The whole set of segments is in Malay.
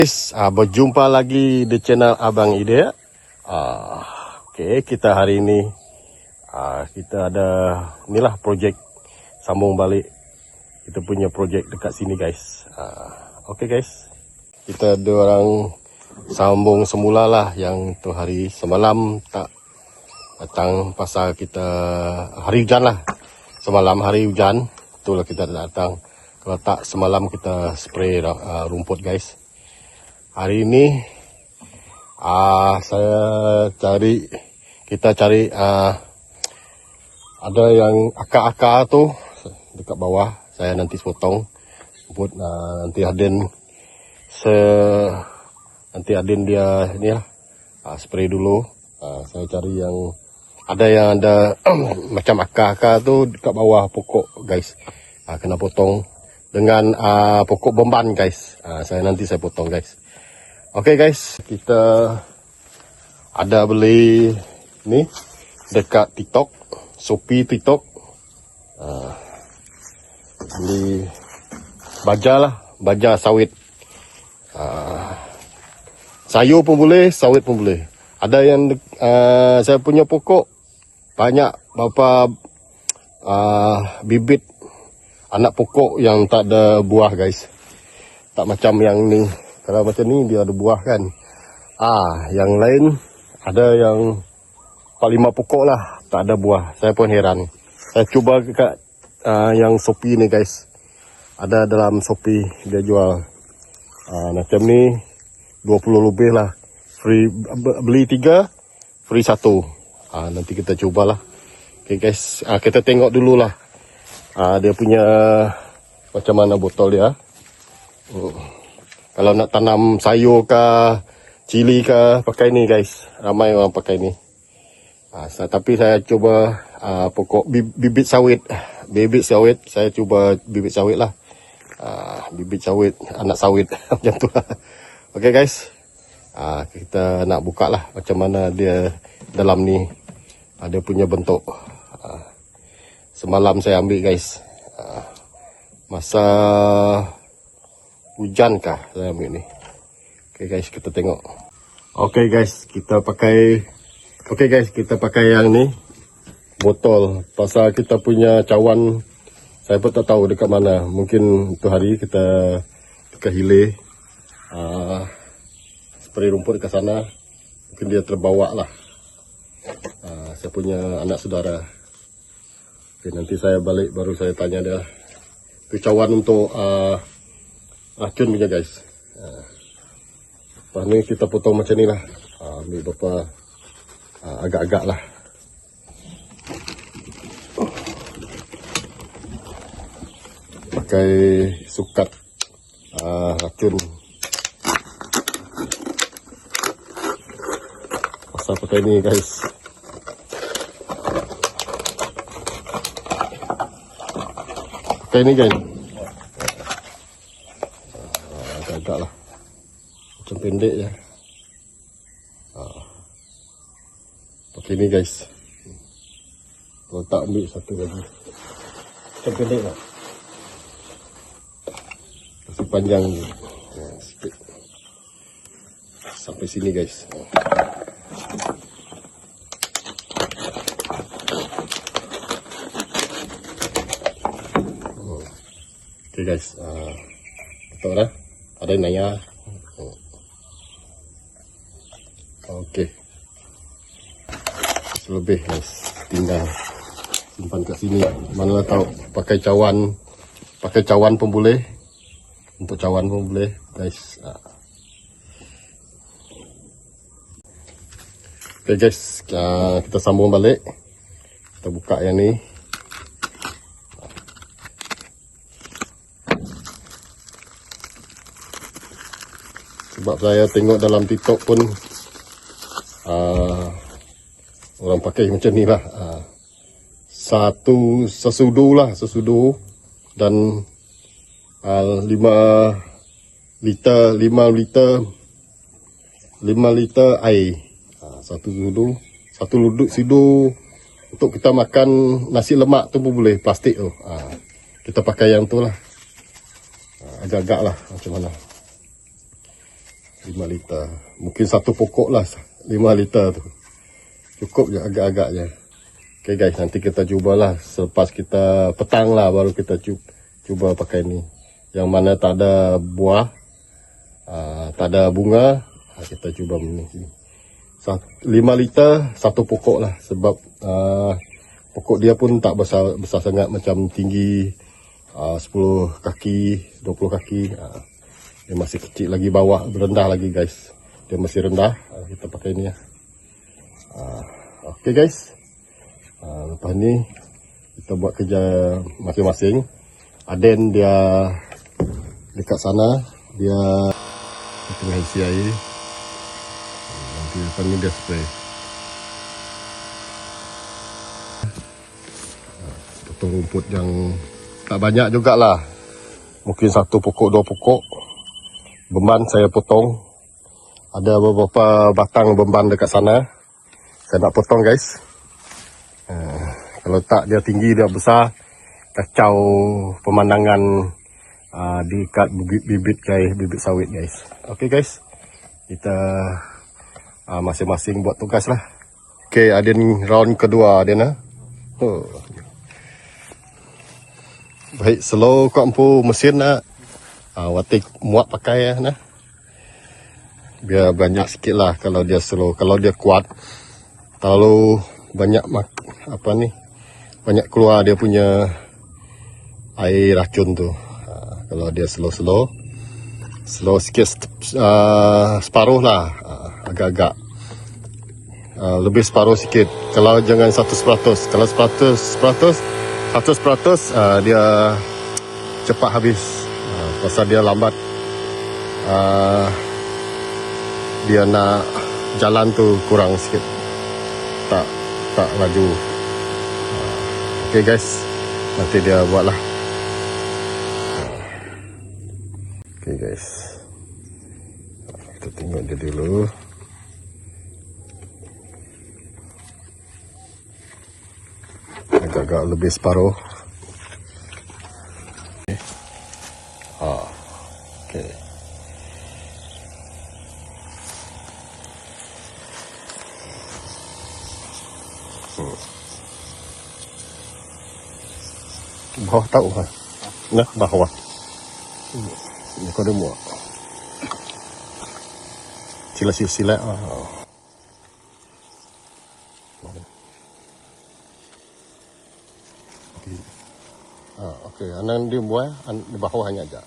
Berjumpa lagi di channel Abang Ide. Okey, kita hari ini kita ada inilah projek sambung balik kita punya projek dekat sini guys. Okey guys, kita ada orang sambung semula lah yang tu hari semalam tak datang pasal kita hari hujan lah. Semalam hari hujan, itulah kita datang. Kalau tak semalam kita spray rumput guys. Hari ini kita cari ada yang akar-akar tu dekat bawah. Saya nanti potong rumput, nanti Aden dia ni lah spray dulu. Saya cari yang ada macam akar-akar tu dekat bawah pokok guys. Kena potong dengan pokok bomban guys. Saya potong guys. Okey guys, kita ada beli ni dekat TikTok, Shopee TikTok. Beli baja sawit. Sayur pun boleh, sawit pun boleh. Ada yang saya punya pokok banyak berapa bibit anak pokok yang tak ada buah guys. Tak macam yang ni. Kalau macam ni dia ada buah kan. Yang lain ada yang 4-5 pokok lah tak ada buah. Saya pun heran. Saya cuba dekat yang Shopee ni guys. Ada dalam Shopee dia jual macam ni 20 lebih lah. Free, beli 3 free 1. Nanti kita cubalah. Okay guys, kita tengok dululah dia punya macam mana botol dia. Kalau nak tanam sayur ke, cili ke, pakai ni guys. Ramai orang pakai ni. Tapi saya cuba pokok bibit sawit. Saya cuba bibit sawit lah. Bibit sawit, anak sawit macam tu lah. Okay guys. Kita nak buka lah macam mana dia dalam ni. Dia punya bentuk. Semalam saya ambil guys. Masa hujan kah saya ambil ni. Okay guys, kita tengok. Okay guys, kita pakai yang ni botol. Pasal kita punya cawan saya pun tak tahu dekat mana. Mungkin tu hari kita hilir spray rumput dekat sana. Mungkin dia terbawa lah. Saya punya anak saudara. Okay, nanti saya balik baru saya tanya dia. Itu cawan untuk racun punya guys. Lepas ni kita potong macam ni lah. Ambil berapa agak-agak lah. Pakai sukat racun. Pasal pakai ni guys. Pakai ni guys. Agak-agak lah. Macam pendek je. Pakai ni guys. Kalau tak ambil satu lagi. Macam pendek lah. Masih panjang ni. Sikit. Sampai sini guys. Okay guys. Betul dah. Ada yang nanya. Okey. Selebih guys. Tinggal simpan kat sini. Mana tahu pakai cawan pun boleh. Untuk cawan pun boleh guys. Okey guys, kita sambung balik. Kita buka yang ni. Sebab saya tengok dalam TikTok pun orang pakai macam ni lah. Sesudu dan 5 liter air. Satu sudu untuk kita makan nasi lemak tu pun boleh, plastik tu. Kita pakai yang tu lah. Agak-agak lah macam mana. 5 liter. Mungkin satu pokok lah 5 liter tu. Cukup je agak-agaknya. Okay guys, nanti kita cubalah selepas kita petang lah baru kita cuba pakai ni. Yang mana tak ada buah, tak ada bunga, kita cuba ni. 5 liter satu pokok lah, sebab pokok dia pun tak besar sangat, macam tinggi 10 kaki, 20 kaki. Dia masih kecil lagi, bawah rendah lagi guys. Dia masih rendah. Kita pakai ni ya. Okay guys. Lepas ni kita buat kerja masing-masing. Aden dia dekat sana, dia tengah isi air. Nanti lepas ni dia spray. Potong rumput yang tak banyak jugalah. Mungkin satu pokok, 2 pokok. Beban saya potong. Ada beberapa batang beban dekat sana. Saya nak potong guys. Kalau tak dia tinggi, dia besar, kacau pemandangan dekat bibit sawit guys. Okay guys, kita masing-masing buat tugas lah. Okay, ada ni round kedua ada nah. Baik, slow kat empu mesin nak. Watik muat pakai ya nah. Biar banyak sikit lah kalau dia slow. Kalau dia kuat, terlalu banyak banyak keluar dia punya air racun tu. Kalau dia slow sikit, separuh lah, agak-agak lebih separuh sikit. Kalau jangan 100%. Kalau 100% dia cepat habis. Pasal dia lambat, dia nak jalan tu kurang sikit, tak laju. Okay guys, nanti dia buat lah. Okay guys, kita tengok dia dulu. Agak-agak lebih separuh. Okay. Bawah tahu kan? Nah, bawah. Ini kau ada muak. Sila. Okey, anak dia buat di bawah hanya aja.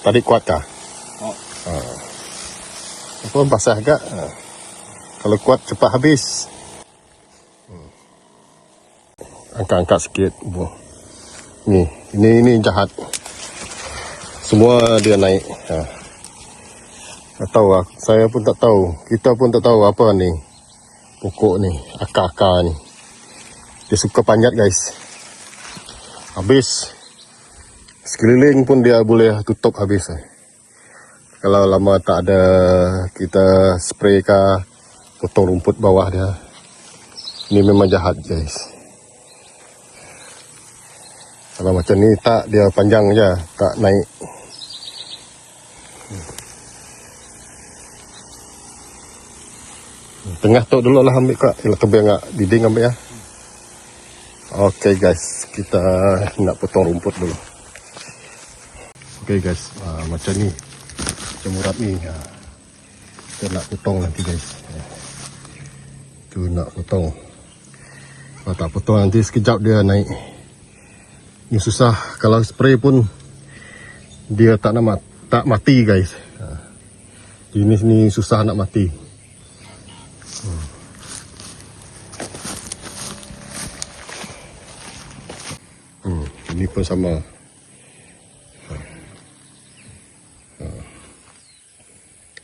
Tadi kuat kah? Apa basah agak? Kalau kuat cepat habis. Angkat-angkat sikit. Ini jahat. Semua dia naik. Tak tahu lah. Saya pun tak tahu. Kita pun tak tahu apa ni. Pokok ni. Akar-akar ni. Dia suka panjat guys. Habis. Sekeliling pun dia boleh tutup habis. Kalau lama tak ada kita spray kah, potong rumput bawah dia. Ini memang jahat guys. Kalau macam ni tak, dia panjang je, tak naik. Tengah tu dulu lah ambil kak. Kebir ngak dinding ambil ya. Okay guys, kita nak potong rumput dulu. Okay guys, macam ni. Macam urat ni. Kita nak potong nanti guys. Tu nak potong. Kalau tak potong nanti sekejap dia naik. Ini susah. Kalau spray pun dia tak mati guys. Jenis ni susah nak mati. Ini pun sama.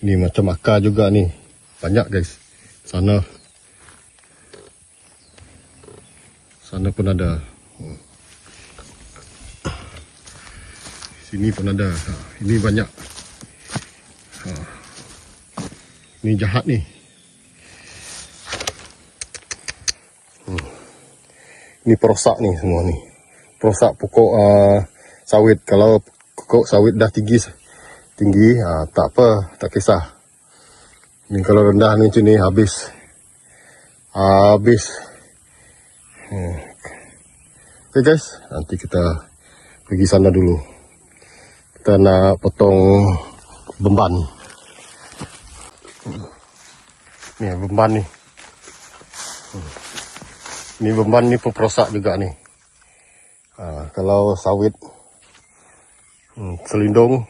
Ni macam akar juga ni. Banyak guys. Sana pun ada. Sini pun ada. Ini banyak. Ini jahat ni. Ini perosak ni semua ni. Perosak pokok sawit. Kalau pokok sawit dah tinggi tinggi, tak apa, tak kisah. Ni kalau rendah ni macam ni habis. Okay guys, nanti kita pergi sana dulu. Kita nak potong beban. Ni beban ni. Ni beban ni perosak juga ni. Kalau sawit selindung,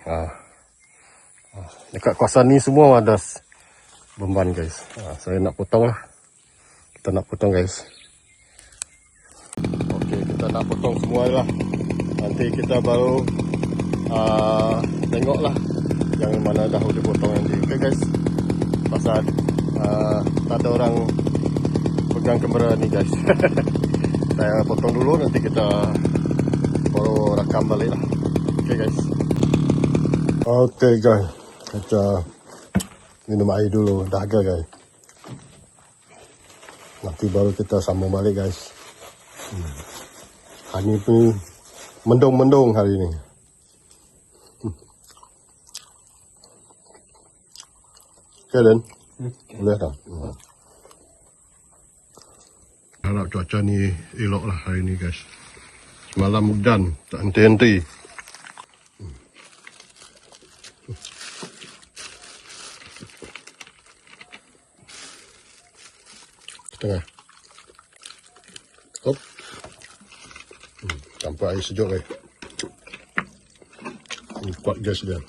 dekat kawasan ni semua ada beban guys. Saya nak potong lah. Kita nak potong guys. Okey, kita nak potong semua lah. Nanti kita baru tengok lah yang mana dah dipotong nanti. Okay guys. Pasal tak ada orang pegang kamera ni guys. Saya potong dulu, nanti kita baru rakam balik lah. Okay guys. Okay guys, kita minum air dulu, dahaga guys. Nanti baru kita sambung balik guys. Hari ni pun mendung-mendung hari ni. Okay Dan? Boleh tak? Harap cuaca ni elok lah hari ni guys. Semalam hujan, tak henti-henti. Tengah. Hop. Tanpa air sejuk guys. Ini kuat gas dia.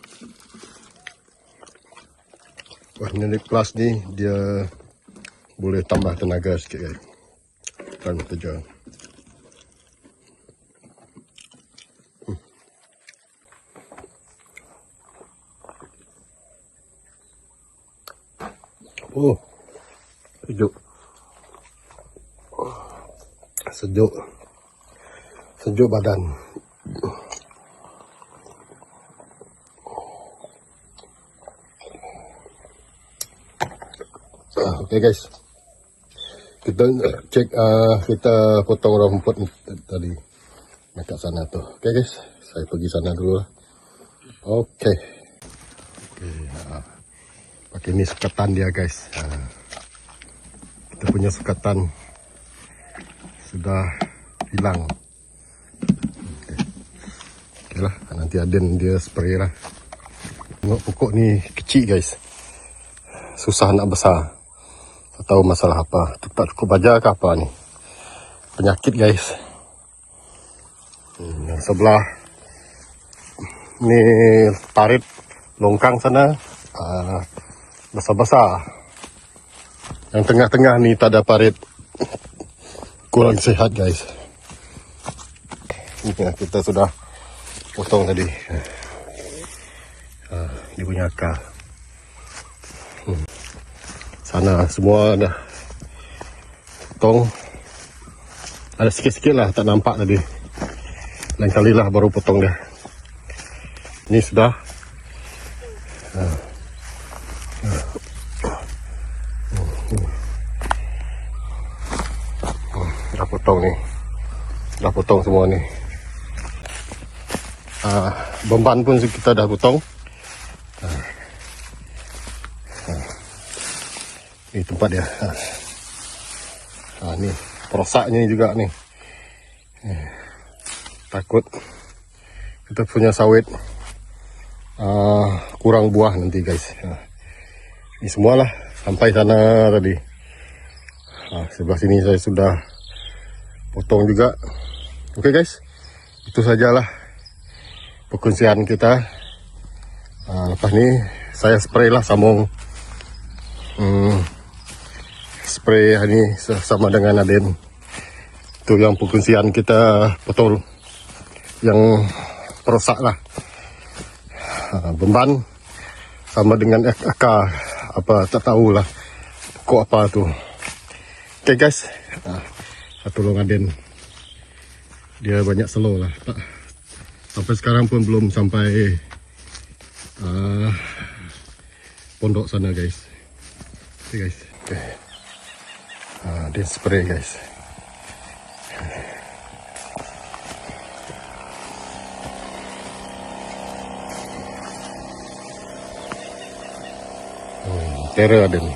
Wah, Nanik Plus ni dia boleh tambah tenaga sikit guys. Kan kerja. Oh, sejuk. Sejuk badan. Okay guys, kita cek kita potong rumput tadi dekat sana tu. Okay guys, saya pergi sana dulu lah. Okay. Pakai ni sukatan dia guys. Kita punya sukatan sudah hilang. Okay lah, nanti Aden dia spray lah. Tengok pokok ni kecil guys. Susah nak besar. Tak tahu masalah apa. Tak cukup baja ke apa ni. Penyakit guys. Yang sebelah ni parit longkang sana besar-besar. Yang tengah-tengah ni tak ada parit. Kurang sihat guys. Ini kita sudah potong tadi. Dia punya akar. Sana semua dah potong. Ada sikit-sikit lah tak nampak tadi. Lain kali lah baru potong dia. Ini sudah. Dah potong ni. Dah potong semua ni. Beban pun kita dah potong. Ni tempat dia. Ni perosaknya juga ni. Takut kita punya sawit kurang buah nanti guys. Ini semualah sampai sana tadi. Sebelah sini saya sudah potong juga. Oke guys, itu sajalah perkongsian kita. Lepas ni saya spray lah sambung spray ini sama dengan Aden. Itu yang perkongsian kita potong yang perosak lah. Beban sama dengan akar apa tak tahulah pokok apa tu. Oke guys, saya tolong Aden. Dia banyak slow lah. Sampai sekarang pun belum sampai pondok sana guys. Oke guys. Dia spray guys. terror ada ni.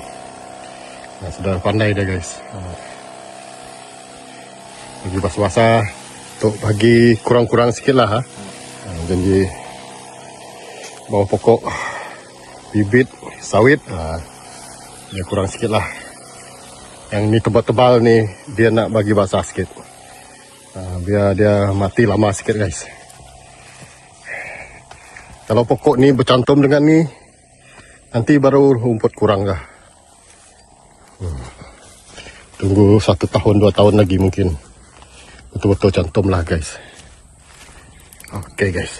Sudah pandai dah guys. Bagi basah-basah untuk bagi kurang-kurang sikit lah. Janji bawah pokok bibit sawit dia kurang sikit lah. Yang ni tebal-tebal ni dia nak bagi basah sikit, biar dia mati lama sikit guys. Kalau pokok ni bercantum dengan ni, nanti baru rumput kurang lah. Tunggu 1 tahun 2 tahun lagi mungkin betul-betul cantum lah guys. Oke guys.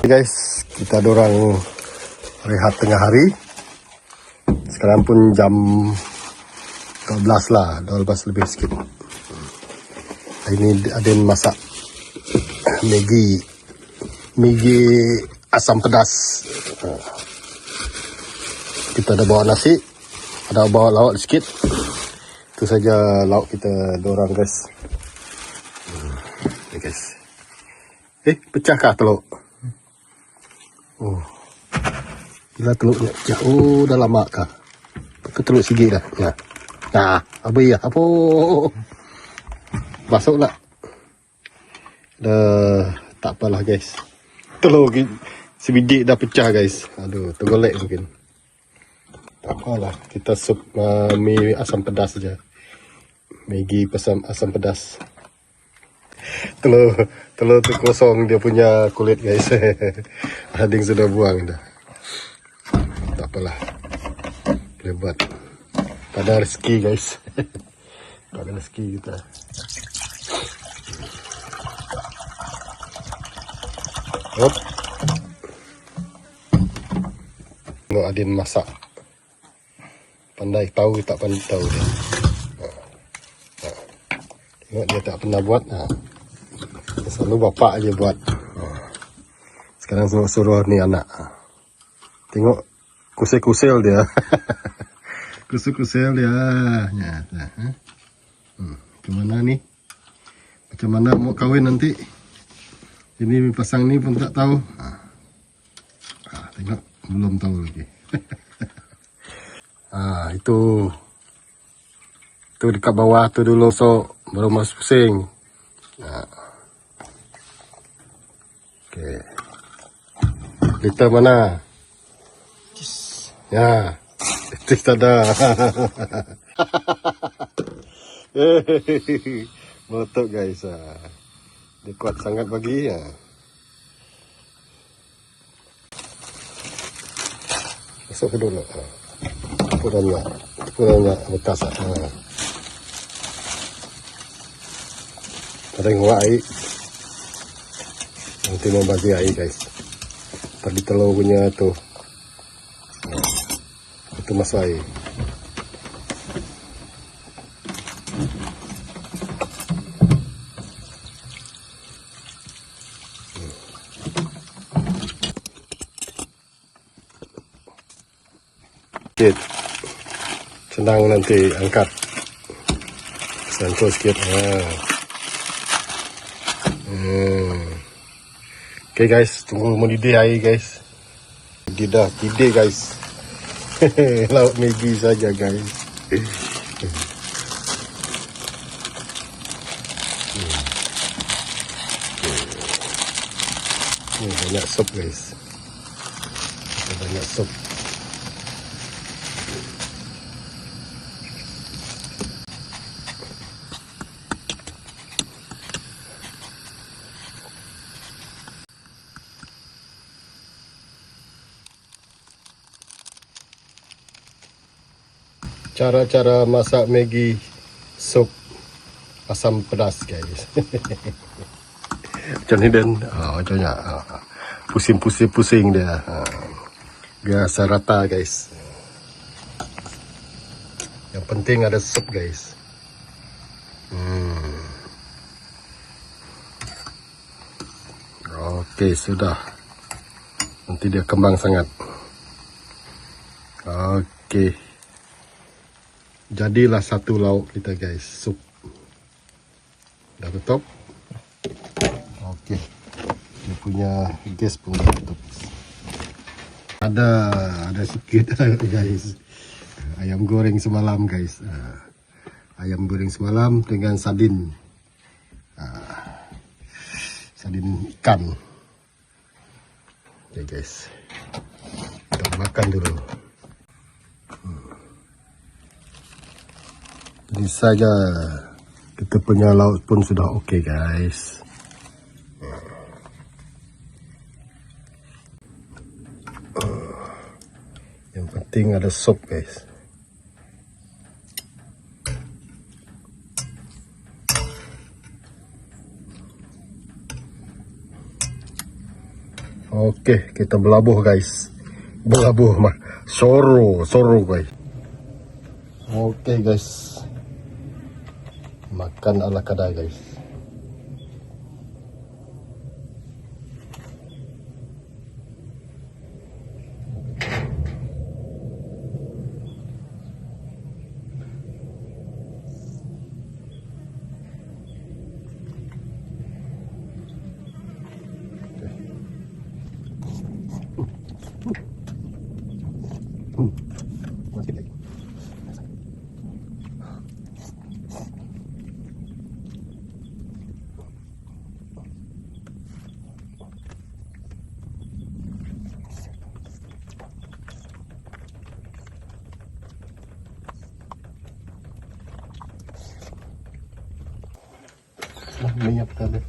Guys, kita dorang rehat tengah hari. Sekarang pun jam 12 lah, 12 lebih sikit. Ini Aden masak Maggi asam pedas. Kita ada bawa nasi, ada bawa lauk sikit. Itu saja lauk kita dorang guys. Ni guys. Pecah kah telur? Oh, bila telurnya pecah. Oh, dah lama kah? Pakai telur sigi dah. Ya. Nah, apa ya? Apa? Masuklah. Dah, tak apalah guys. Telur sebidik dah pecah guys. Aduh, tergolek mungkin. Tak apalah, kita sup mie asam pedas saja. Maggi asam pedas. Telur tu kosong dia punya kulit guys. Ading sudah buang dah. Tak apalah, boleh buat. Pada rezeki guys. Pada rezeki kita. Hop. Tengok Adin masak. Pandai tahu tak pandai tahu dia. Tengok dia tak pernah buat. Selalu bapak aja buat. Sekarang suruh ni anak. Tengok kusel-kusel dia. Kusel-kusel dia. Macam mana ni? Macam mana mau kahwin nanti? Ini pasang ni pun tak tahu. Tengok belum tahu lagi. Itu dekat bawah tu dulu, so baru masuk pusing. Okey. Liter mana? Ya. Itu ada. Meletup guys. Dia kuat sangat bagi ya. Masuk ke dulu. Puranya bekas. Ada yang air. Nanti mau bagi air guys. Tadi telur punya tu. Itu masuk air. Senang nanti angkat. Sentuh sikit. Okay guys, tunggu mendidih air guys. Dia dah didih guys. Lauk Maggi saja guys. Banyak sup guys. Banyak sup. Cara-cara masak Maggi sup asam pedas guys. Macam ni Dan. Macamnya. Pusing-pusing dia. Biasa rata guys. Yang penting ada sup guys. Okey, sudah. Nanti dia kembang sangat. Okey. Jadilah satu lauk kita guys, sup. Dah tutup. Okey. Dia punya gas pun dah tutup. Ada sikit guys. Ayam goreng semalam guys. Ayam goreng semalam dengan sardin. Sardin ikan. Okay guys. Kita makan dulu. Ini saja. Kita punya lauk pun sudah okey guys. Yang penting ada sup guys. Okey, kita berlabuh guys. Berlabuh mah. Soro guys. Okey guys. Makan ala kadar guys. Minyak tadi.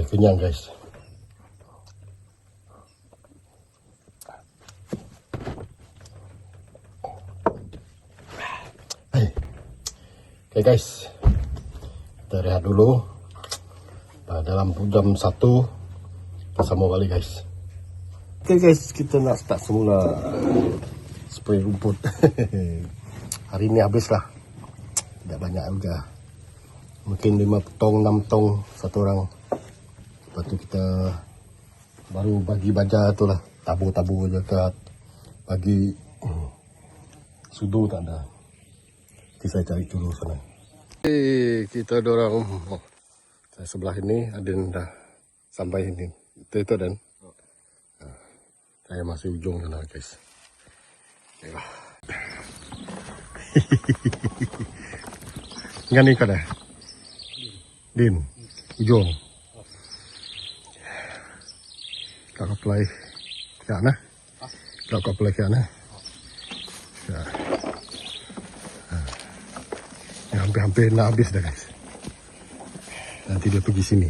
Kenyang guys. Okay guys, kita rehat dulu. Dalam jam 1 kita sambung balik guys. Okay guys, kita nak start semula spray rumput. Hari ni habislah. Tidak banyak juga. Mungkin 5 tong, 6 tong satu orang. Lepas tu kita baru bagi baja tu lah. Tabur-tabur je kat. Bagi sudu tak ada. Nanti saya cari dulu sana. Kita dorang sebelah ini Adin dah sampai ini. Itu Dan. Saya masih ujung sana guys. Baiklah. Dengan ni kau dah? Din. Ujung. Kau apply ke mana? Kau apply ke mana? Ya. Hampir nak habis dah guys. Nanti dia pergi sini.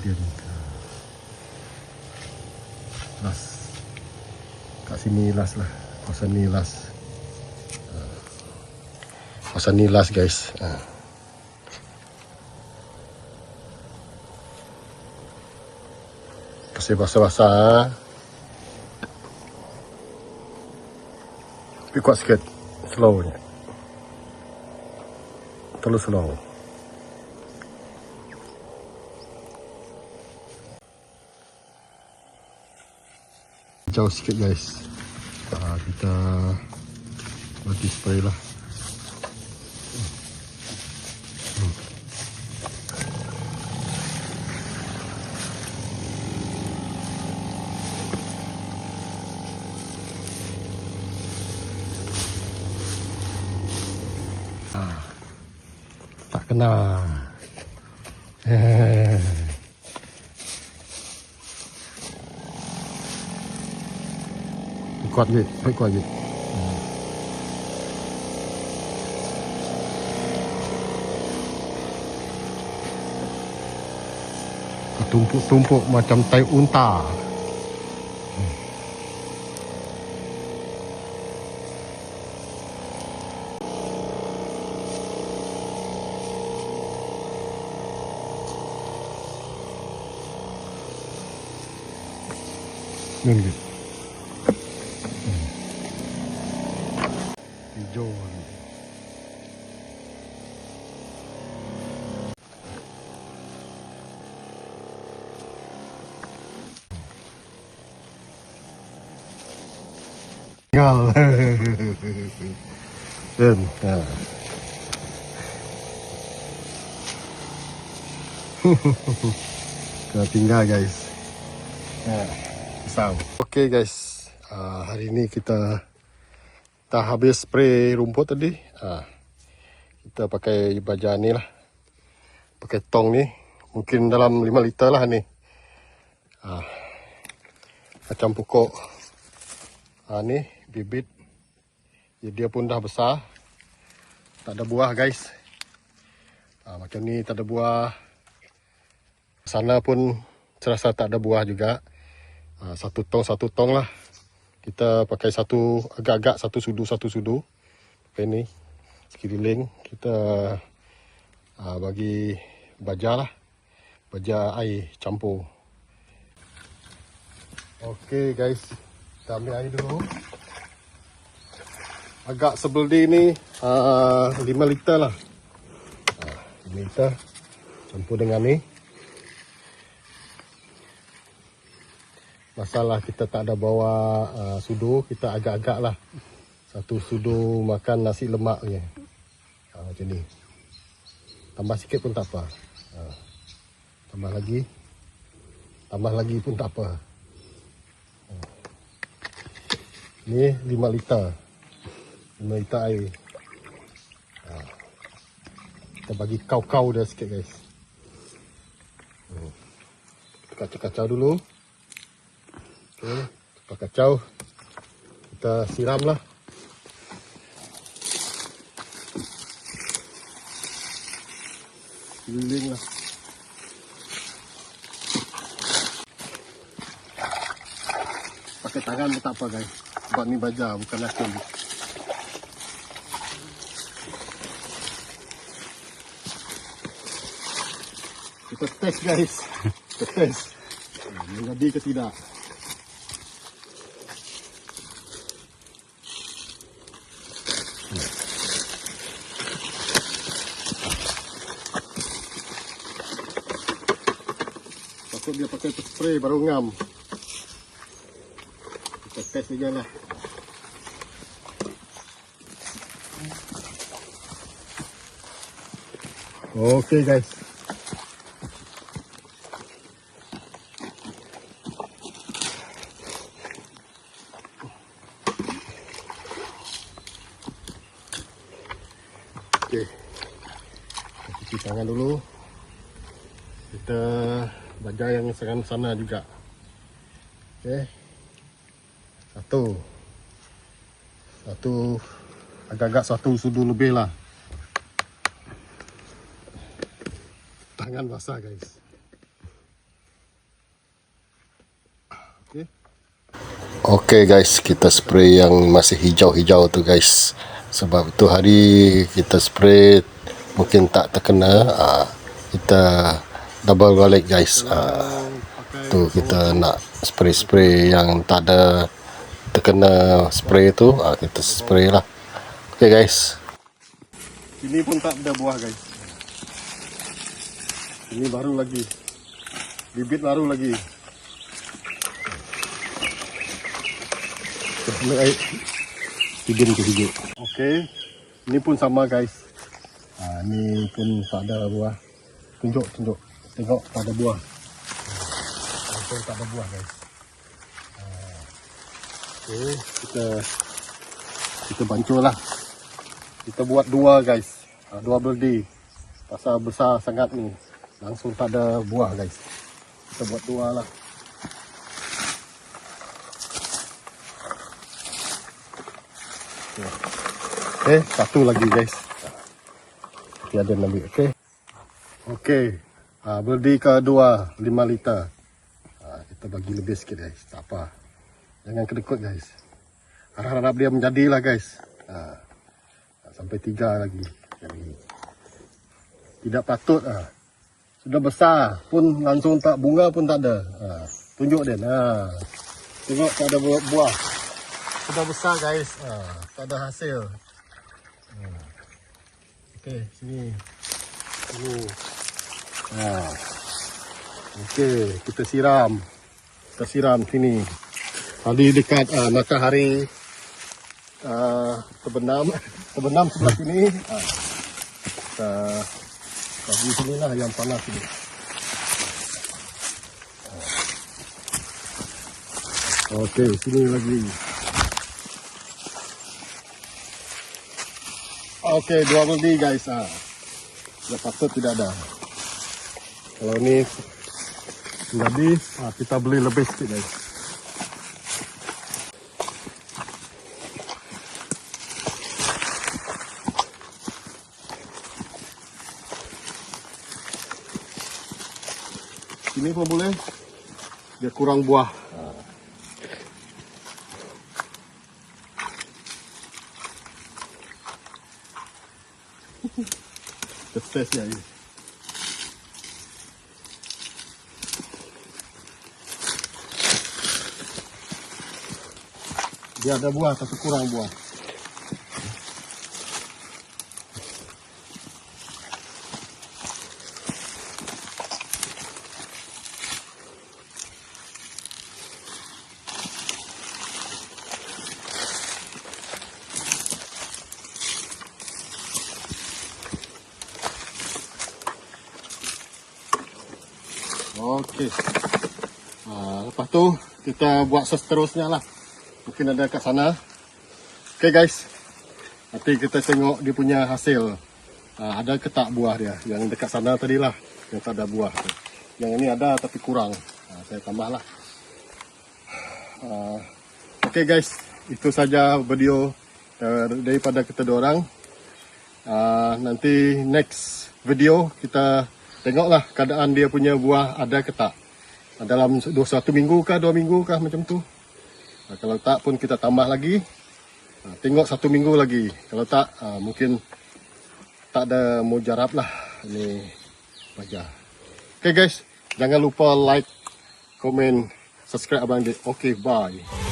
Dia las. Kat sini las lah. Kawasan ni las. Kawasan ni las guys. Kasih basah-basah. Tapi kuat sikit. Slow ni. Terlalu slow. Jauh sikit guys. Kita bagi spray lah. Tak kena. Kuat je, kuat je. Tumpuk-tumpuk macam tai unta. Ni. Hijau. Tinggal. Dan. Kita tinggal guys. Pisau. Okay guys. Hari ni kita habis spray rumput tadi. Kita pakai baja ni lah. Pakai tong ni. Mungkin dalam 5 liter lah ni. Macam pokok. Ni bibit. Dia pun dah besar. Tak ada buah guys. Macam ni tak ada buah. Sana pun serasa tak ada buah juga. Satu tong lah. Kita pakai agak-agak satu sudu. Pakai ni sekeliling. Kita bagi baja lah. Baja air campur. Okay guys. Kita ambil air dulu. Agak sebeldi ni 5 liter lah. 5 liter. Campur dengan ni. Masalah kita tak ada bawa sudu, kita agak-agak lah. Satu sudu makan nasi lemak je. Macam ni. Tambah sikit pun tak apa. Tambah lagi pun tak apa. Ni 5 liter. 5 liter air. Kita bagi kau-kau dia sikit guys. Kacau-kacau dulu. Okay, lepas kacau kita siram lah. Keliling lah. Pakai tangan pun tak apa guys. Sebab ni baja bukan racun. Kita test guys. Kita test. Menjadi ke tidak. Takut dia pakai spray baru ngam. Kita test saja lah. Okay guys. Okay. Kita cuci tangan dulu. Kita baja yang sana juga. Okay. Satu agak-agak satu sudu lebih lah. Tangan basah guys. Okay guys, kita spray yang masih hijau-hijau tu guys. Sebab tu hari kita spray mungkin tak terkena. Kita double balik guys. Tu kita nak spray yang tak ada terkena spray tu, kita spray lah. Okay guys. Ini pun tak ada buah guys. Ini baru lagi. Bibit baru lagi. Air tidur ke hijau. Okay. Ini pun sama guys. Ini pun tak ada buah. Tunjuk. Tengok tak ada buah. Langsung tak ada buah guys. Okay. Kita bancuh lah. Kita buat 2 guys. Dua berdi. Pasal besar sangat ni. Langsung tak ada buah guys. Kita buat dua lah. Okay, satu lagi guys. Tiada ambil, okay. Okay, berdi kedua 5 liter. Kita bagi lebih sikit guys, tak apa. Jangan kedekut guys. Harap-harap dia menjadilah guys. Sampai 3 lagi. Jadi, tidak patut. Sudah besar pun langsung tak, bunga pun tak ada. Tunjuk dia. Tengok tak ada buah. Sudah besar guys. Tak ada hasil. Okey, sini. Okey, kita siram. Kita siram sini. Tadi dekat matahari terbenam sebelah sini. Kita bagi sini lah yang panas ini. Okey, sini lagi. Okey, 2 berdi guys. Dah patut tidak ada. Kalau ni jadi kita beli lebih sikit guys. Ini pun boleh. Dia kurang buah. Test ya ini. Dia ada buah tapi kurang buah. Okey. Lepas tu kita buat seterusnya lah. Mungkin ada kat sana. Okey guys. Nanti kita tengok dia punya hasil. Ada ke tak buah dia? Yang dekat sana tadi lah. Yang tak ada buah. Yang ini ada tapi kurang. Saya tambah lah. Okey guys. Itu saja video daripada kita dorang. Nanti next video kita tengoklah keadaan dia punya buah ada ke tak. Dalam 1 minggu kah, 2 minggu kah macam tu. Kalau tak pun kita tambah lagi. Tengok 1 minggu lagi. Kalau tak mungkin tak ada mujarab lah. Ini wajar. Okay guys, jangan lupa like, komen, subscribe Abang Dik. Okay, bye.